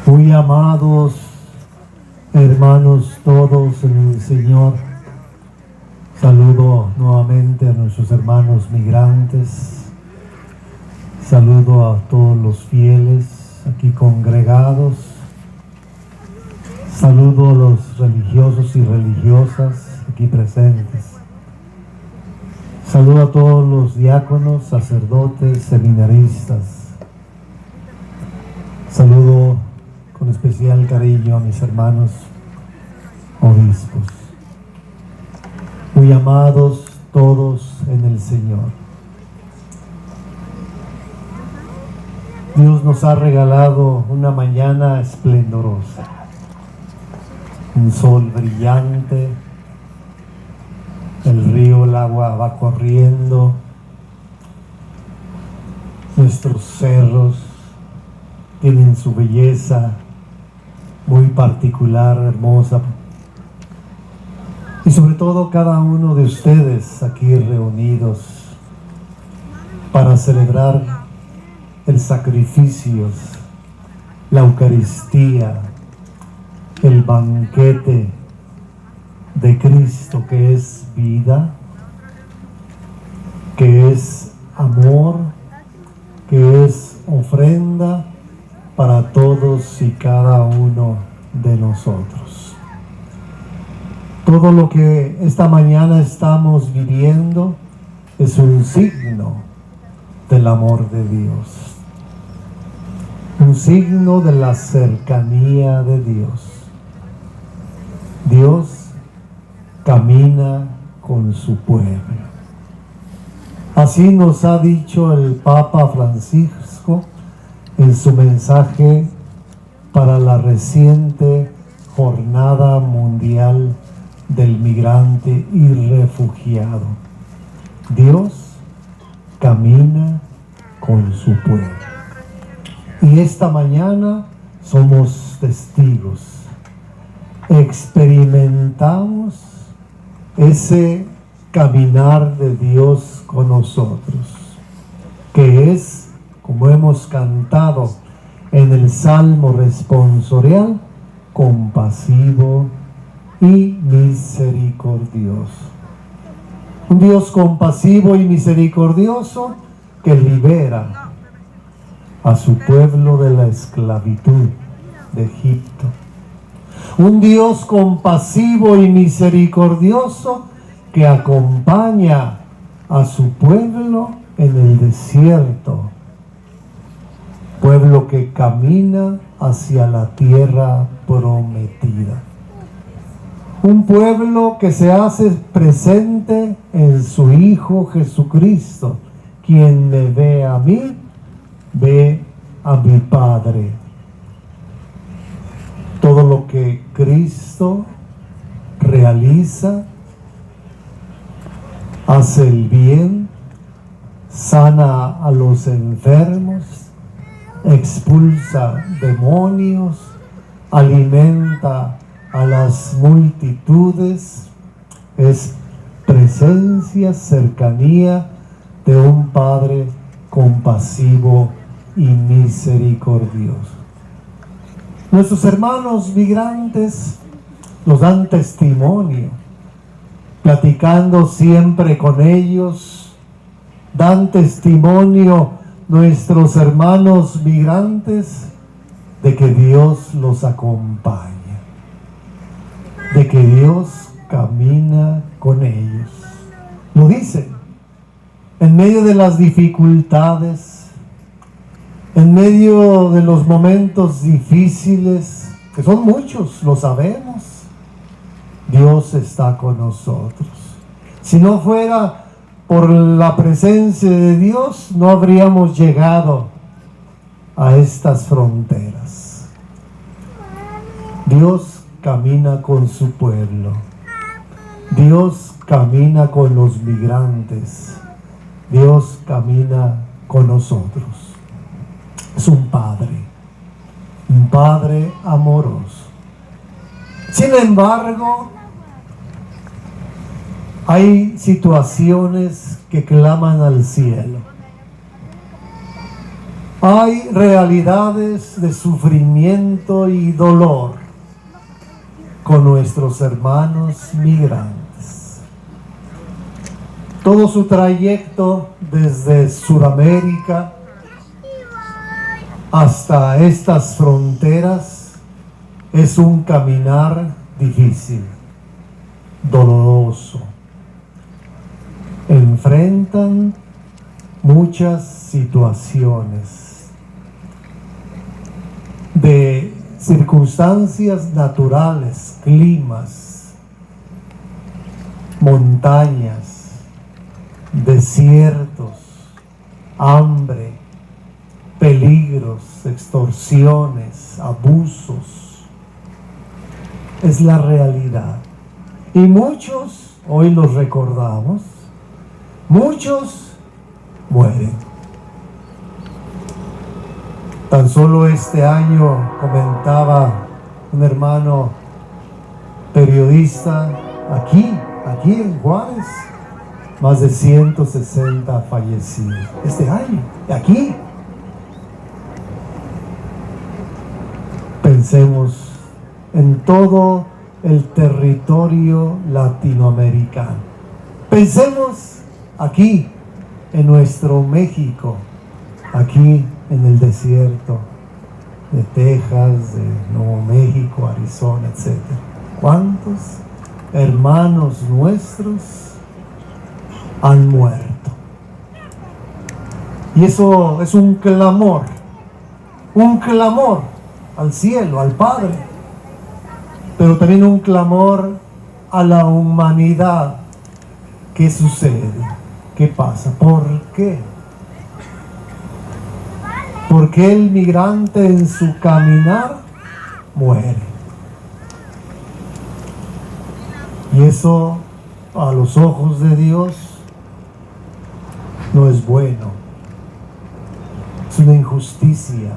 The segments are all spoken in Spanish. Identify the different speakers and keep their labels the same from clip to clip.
Speaker 1: Muy amados hermanos todos en el Señor, saludo nuevamente a nuestros hermanos migrantes, saludo a todos los fieles aquí congregados, saludo a los religiosos y religiosas aquí presentes, saludo a todos los diáconos, sacerdotes, seminaristas, saludo con especial cariño a mis hermanos obispos. Muy amados todos en el Señor. Dios nos ha regalado una mañana esplendorosa, un sol brillante, el río, el agua va corriendo, nuestros cerros tienen su belleza muy particular, hermosa, y sobre todo cada uno de ustedes aquí reunidos para celebrar el sacrificio, la Eucaristía, el banquete de Cristo, que es vida, que es amor, que es ofrenda para todos y cada uno de nosotros. Todo lo que esta mañana estamos viviendo es un signo del amor de Dios, un signo de la cercanía de Dios. Dios camina con su pueblo. Así nos ha dicho el Papa Francisco en su mensaje para la reciente Jornada Mundial del Migrante y Refugiado. Dios camina con su pueblo. Y esta mañana somos testigos. Experimentamos ese caminar de Dios con nosotros, que es, como hemos cantado en el Salmo responsorial, compasivo y misericordioso. Un Dios compasivo y misericordioso que libera a su pueblo de la esclavitud de Egipto. Un Dios compasivo y misericordioso que acompaña a su pueblo en el desierto. Pueblo que camina hacia la tierra prometida. Un pueblo que se hace presente en su Hijo Jesucristo. Quien me ve a mí, ve a mi Padre. Todo lo que Cristo realiza, hace el bien, sana a los enfermos, expulsa demonios, alimenta a las multitudes, es presencia, cercanía de un Padre compasivo y misericordioso. Nuestros hermanos migrantes nos dan testimonio, platicando siempre con ellos, dan testimonio nuestros hermanos migrantes de que Dios los acompaña, de que Dios camina con ellos. Lo dicen, en medio de las dificultades, en medio de los momentos difíciles, que son muchos, lo sabemos, Dios está con nosotros. Si no fuera por la presencia de Dios, no habríamos llegado a estas fronteras. Dios camina con su pueblo. Dios camina con los migrantes. Dios camina con nosotros. Es un Padre amoroso. Sin embargo, hay situaciones que claman al cielo. Hay realidades de sufrimiento y dolor con nuestros hermanos migrantes. Todo su trayecto desde Sudamérica hasta estas fronteras es un caminar difícil, doloroso. Enfrentan muchas situaciones de circunstancias naturales, climas, montañas, desiertos, hambre, peligros, extorsiones, abusos. Es la realidad. Y muchos, hoy los recordamos, muchos mueren. Tan solo este año comentaba un hermano periodista aquí en Juárez, más de 160 fallecidos. Este año, aquí. Pensemos en todo el territorio latinoamericano. Pensemos aquí, en nuestro México, aquí en el desierto de Texas, de Nuevo México, Arizona, etc. ¿Cuántos hermanos nuestros han muerto? Y eso es un clamor al cielo, al Padre, pero también un clamor a la humanidad. ¿Qué sucede? ¿Qué pasa? ¿Por qué? ¿Por qué el migrante en su caminar muere? Y eso a los ojos de Dios no es bueno. Es una injusticia,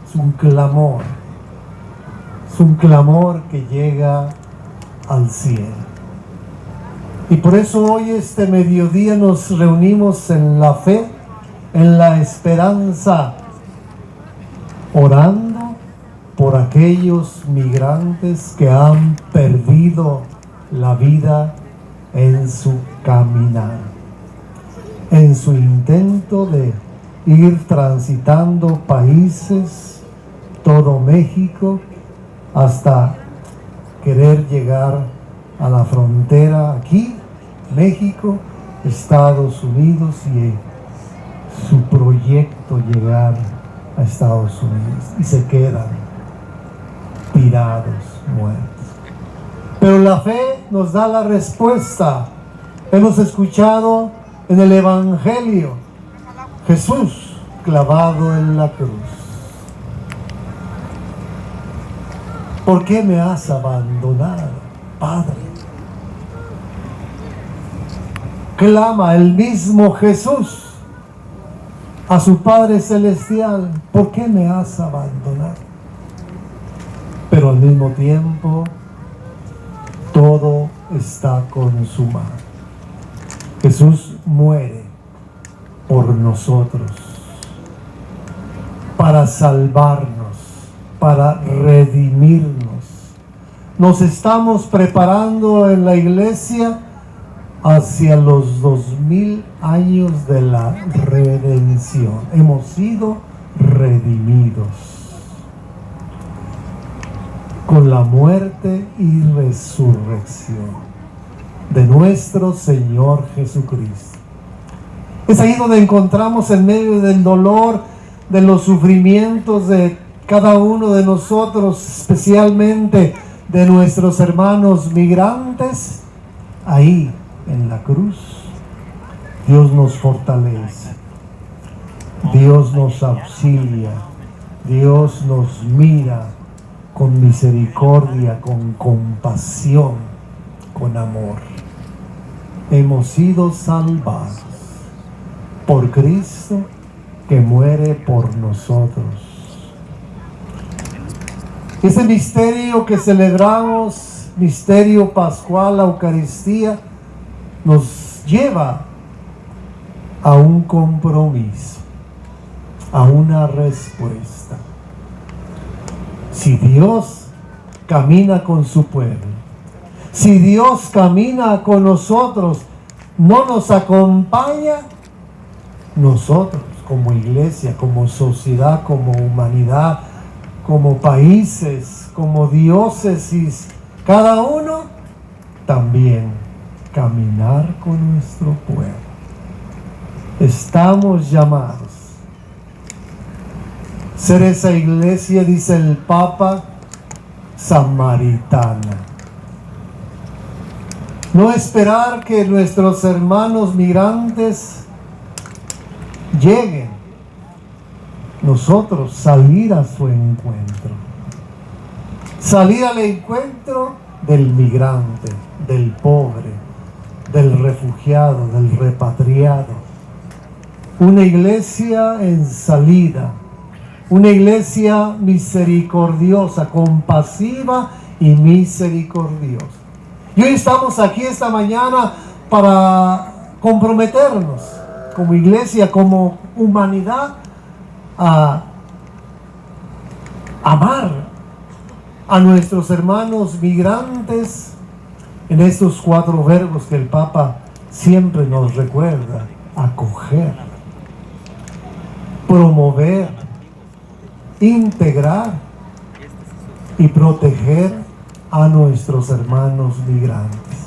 Speaker 1: es un clamor. Es un clamor que llega al cielo. Y por eso hoy este mediodía nos reunimos en la fe, en la esperanza, orando por aquellos migrantes que han perdido la vida en su caminar, en su intento de ir transitando países, todo México, hasta querer llegar a la frontera aquí, México, Estados Unidos, y su proyecto llegar a Estados Unidos, y se quedan tirados, muertos. Pero la fe nos da la respuesta. Hemos escuchado en el Evangelio Jesús clavado en la cruz. ¿Por qué me has abandonado, Padre? Clama el mismo Jesús a su Padre Celestial. ¿Por qué me has abandonado? Pero al mismo tiempo, todo está consumado. Jesús muere por nosotros, para salvarnos, para redimirnos. Nos estamos preparando en la iglesia hacia los 2000 años de la redención. Hemos sido redimidos con la muerte y resurrección de nuestro Señor Jesucristo. Es ahí donde encontramos, en medio del dolor, de los sufrimientos de cada uno de nosotros, especialmente de nuestros hermanos migrantes, ahí en la cruz, Dios nos fortalece, Dios nos auxilia, Dios nos mira con misericordia, con compasión, con amor. Hemos sido salvados por Cristo, que muere por nosotros. Ese misterio que celebramos, misterio pascual, la Eucaristía, nos lleva a un compromiso. a una respuesta. Si Dios camina con su pueblo, si Dios camina con nosotros, no nos acompaña, nosotros como iglesia, como sociedad, como humanidad, como países, como diócesis, cada uno también caminar con nuestro pueblo. Estamos llamados a ser esa iglesia, dice el Papa, samaritana. No esperar que nuestros hermanos migrantes lleguen, nosotros salir a su encuentro. Salir al encuentro del migrante, del pobre, del refugiado, del repatriado. Una iglesia en salida, una iglesia misericordiosa, compasiva y misericordiosa. Y hoy estamos aquí esta mañana para comprometernos como iglesia, como humanidad, a amar a nuestros hermanos migrantes en estos 4 verbos que el Papa siempre nos recuerda: acoger, promover, integrar y proteger a nuestros hermanos migrantes,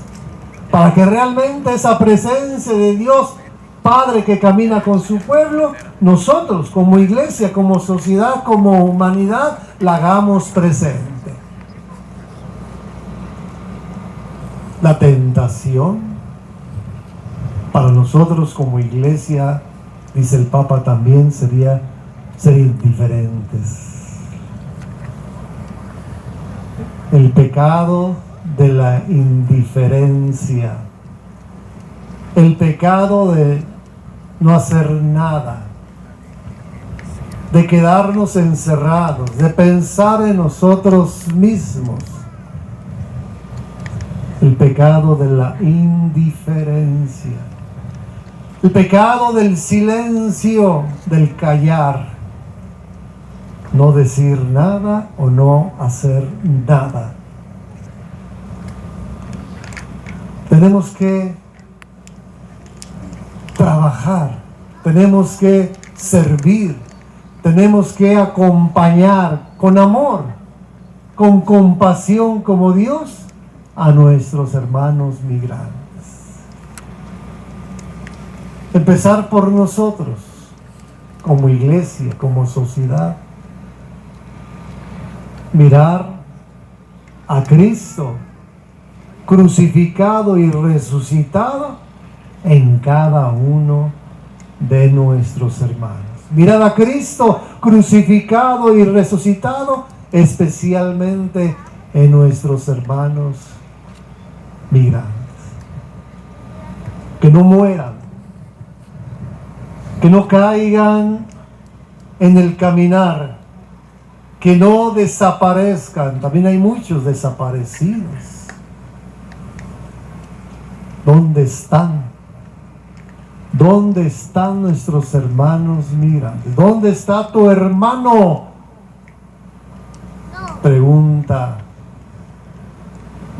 Speaker 1: para que realmente esa presencia de Dios Padre que camina con su pueblo, nosotros como iglesia, como sociedad, como humanidad, la hagamos presente. La tentación para nosotros como iglesia, dice el Papa también, sería ser indiferentes. El pecado de la indiferencia, el pecado de no hacer nada, de quedarnos encerrados, de pensar en nosotros mismos. El pecado de la indiferencia, el pecado del silencio, del callar, no decir nada o no hacer nada. Tenemos que trabajar, tenemos que servir, tenemos que acompañar con amor, con compasión como Dios a nuestros hermanos migrantes. Empezar por nosotros, como iglesia, como sociedad. Mirar a Cristo crucificado y resucitado en cada uno de nuestros hermanos. Mirar a Cristo crucificado y resucitado especialmente en nuestros hermanos migrantes. Que no mueran, que no caigan en el caminar, que no desaparezcan. También hay muchos desaparecidos. ¿Dónde están? ¿Dónde están nuestros hermanos migrantes? ¿Dónde está tu hermano? Pregunta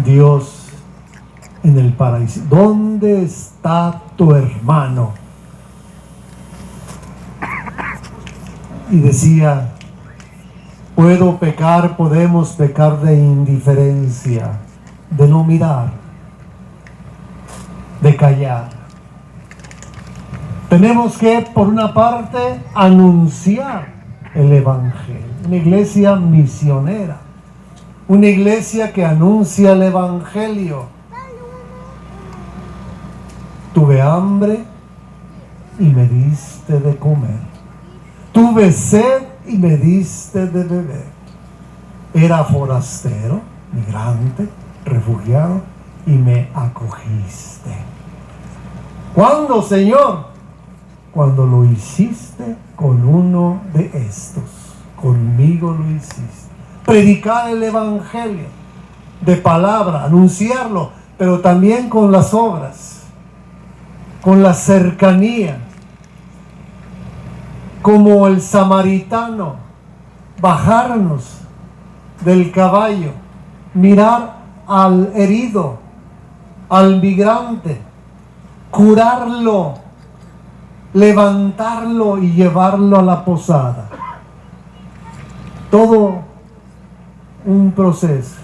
Speaker 1: Dios en el paraíso. ¿Dónde está tu hermano? Y decía, podemos pecar de indiferencia, de no mirar, de callar. Tenemos que, por una parte, anunciar el Evangelio. Una iglesia misionera, una iglesia que anuncia el Evangelio. Tuve hambre y me diste de comer. Tuve sed y me diste de beber. Era forastero, migrante, refugiado, y me acogiste. ¿Cuándo, Señor? Cuando lo hiciste con uno de estos. Conmigo lo hiciste. Predicar el Evangelio de palabra, anunciarlo, pero también con las obras, con la cercanía, como el samaritano, bajarnos del caballo, mirar al herido, al migrante, curarlo, levantarlo y llevarlo a la posada. Todo un proceso.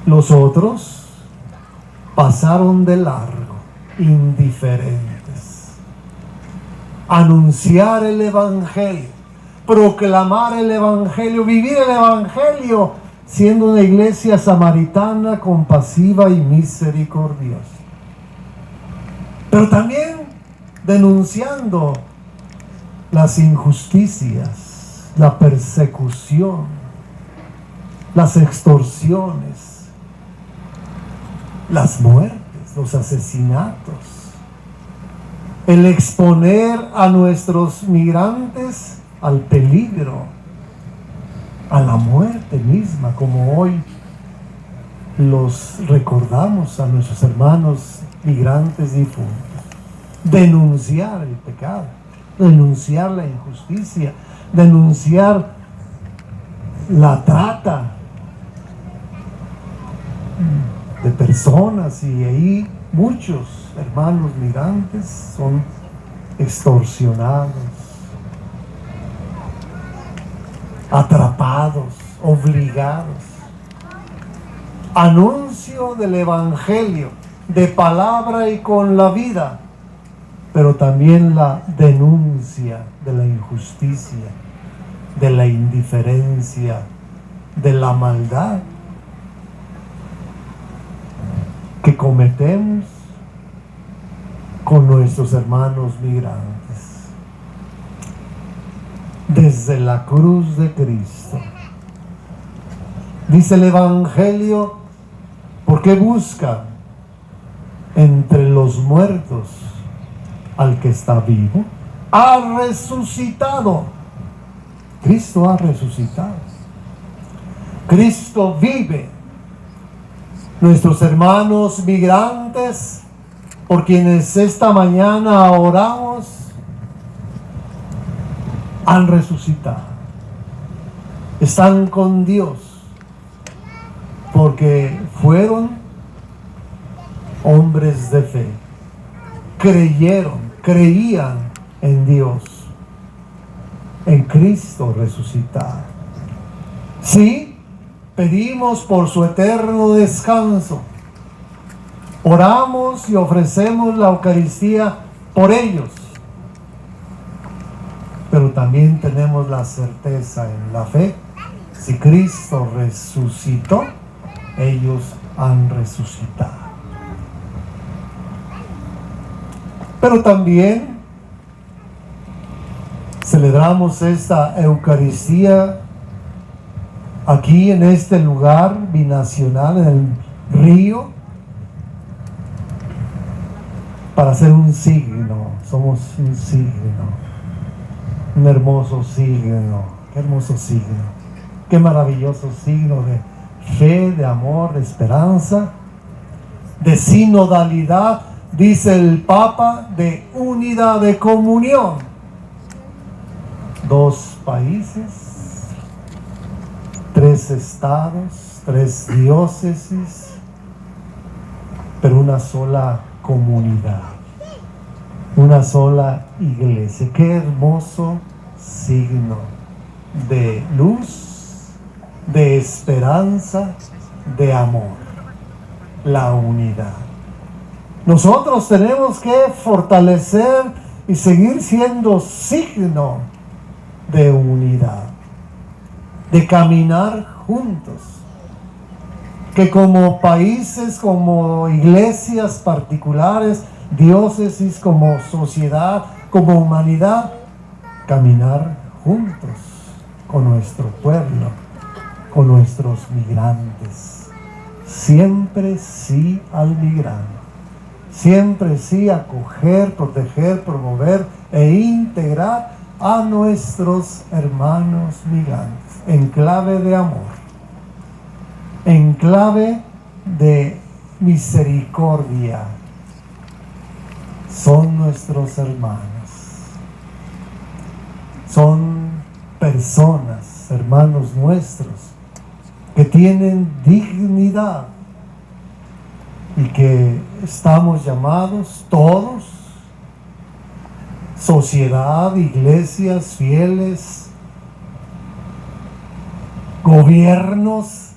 Speaker 1: Los otros pasaron de largo, indiferentes. Anunciar el Evangelio, proclamar el Evangelio, vivir el Evangelio, siendo una iglesia samaritana, compasiva y misericordiosa. Pero también denunciando las injusticias, la persecución, las extorsiones, las muertes, los asesinatos, el exponer a nuestros migrantes al peligro, a la muerte misma, como hoy los recordamos a nuestros hermanos migrantes difuntos. Denunciar el pecado, denunciar la injusticia, denunciar la trata de personas, y ahí muchos hermanos migrantes son extorsionados, atrapados, obligados. Anuncio del Evangelio de palabra y con la vida, pero también la denuncia de la injusticia, de la indiferencia, de la maldad que cometemos con nuestros hermanos migrantes. Desde la cruz de Cristo, dice el Evangelio, ¿por qué buscan entre los muertos al que está vivo? Ha resucitado. Cristo ha resucitado. Cristo vive. Nuestros hermanos migrantes, por quienes esta mañana oramos, han resucitado. Están con Dios porque fueron hombres de fe. Creían en Dios, en Cristo resucitado. Sí, pedimos por su eterno descanso. Oramos y ofrecemos la Eucaristía por ellos. Pero también tenemos la certeza en la fe, si Cristo resucitó, ellos han resucitado. Pero también celebramos esta Eucaristía aquí en este lugar binacional, en el río, para hacer un signo. Somos un signo, un hermoso signo. Qué hermoso signo, qué maravilloso signo de fe, de amor, de esperanza, de sinodalidad, dice el Papa, de unidad, de comunión. 2 países, 3 estados, 3 diócesis, pero una sola comunidad, una sola iglesia. Qué hermoso signo de luz, de esperanza, de amor, la unidad. Nosotros tenemos que fortalecer y seguir siendo signo de unidad, de caminar juntos, que como países, como iglesias particulares, diócesis, como sociedad, como humanidad, caminar juntos con nuestro pueblo, con nuestros migrantes. Siempre sí al migrante. Siempre sí acoger, proteger, promover e integrar a nuestros hermanos migrantes en clave de amor, en clave de misericordia. Son nuestros hermanos. Son personas, hermanos nuestros, que tienen dignidad y que estamos llamados todos, sociedad, iglesias, fieles, gobiernos,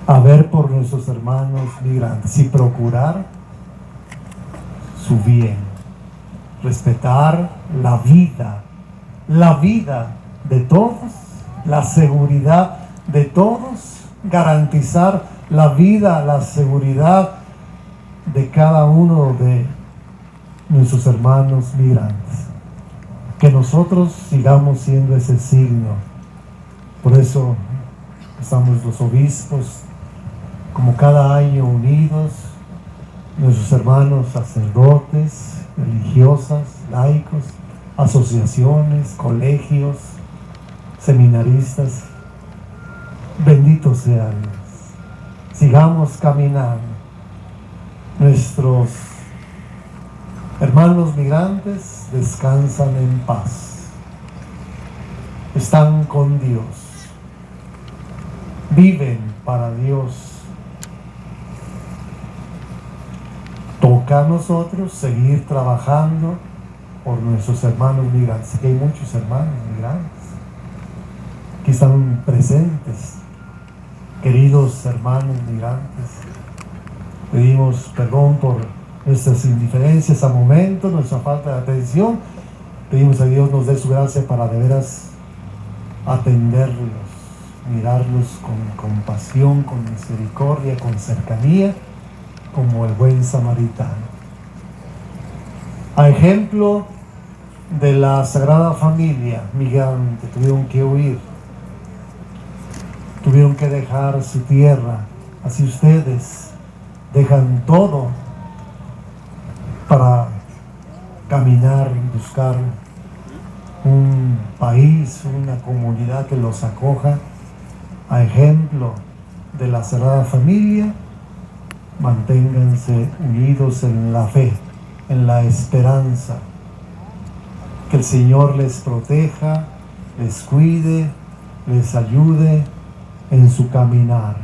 Speaker 1: a ver por nuestros hermanos migrantes y procurar su bien, respetar la vida de todos, la seguridad de todos, garantizar la vida, la seguridad de cada uno de nuestros hermanos migrantes. Que nosotros sigamos siendo ese signo. Por eso estamos los obispos, como cada año unidos, nuestros hermanos sacerdotes, religiosas, laicos, asociaciones, colegios, seminaristas. Bendito sea Dios. Sigamos caminando. Nuestros hermanos migrantes descansan en paz. Están con Dios. Viven para Dios. Toca a nosotros seguir trabajando por nuestros hermanos migrantes. Aquí hay muchos hermanos migrantes que están presentes. Queridos hermanos migrantes, pedimos perdón por nuestras indiferencias a momentos, nuestra falta de atención. Pedimos a Dios nos dé su gracia para de veras atenderlos, mirarlos con compasión, con misericordia, con cercanía, como el buen samaritano. A ejemplo de la Sagrada Familia migrante, tuvieron que huir, tuvieron que dejar su tierra. Así ustedes dejan todo para caminar y buscar un país, una comunidad que los acoja. A ejemplo de la Sagrada Familia, manténganse unidos en la fe, en la esperanza. Que el Señor les proteja, les cuide, les ayude en su caminar.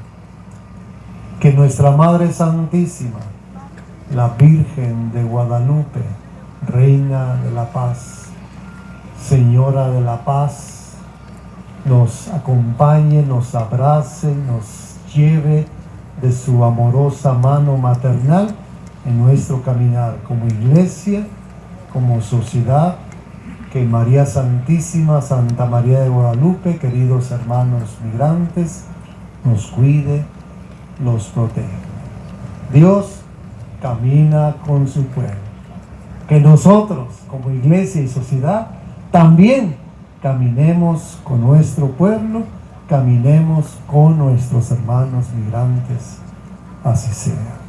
Speaker 1: Que nuestra Madre Santísima, la Virgen de Guadalupe, Reina de la Paz, Señora de la Paz, nos acompañe, nos abrace, nos lleve de su amorosa mano maternal en nuestro caminar como iglesia, como sociedad. Que María Santísima, Santa María de Guadalupe, queridos hermanos migrantes, nos cuide, los proteja. Dios camina con su pueblo. Que nosotros, como iglesia y sociedad, también caminemos con nuestro pueblo, caminemos con nuestros hermanos migrantes. Así sea.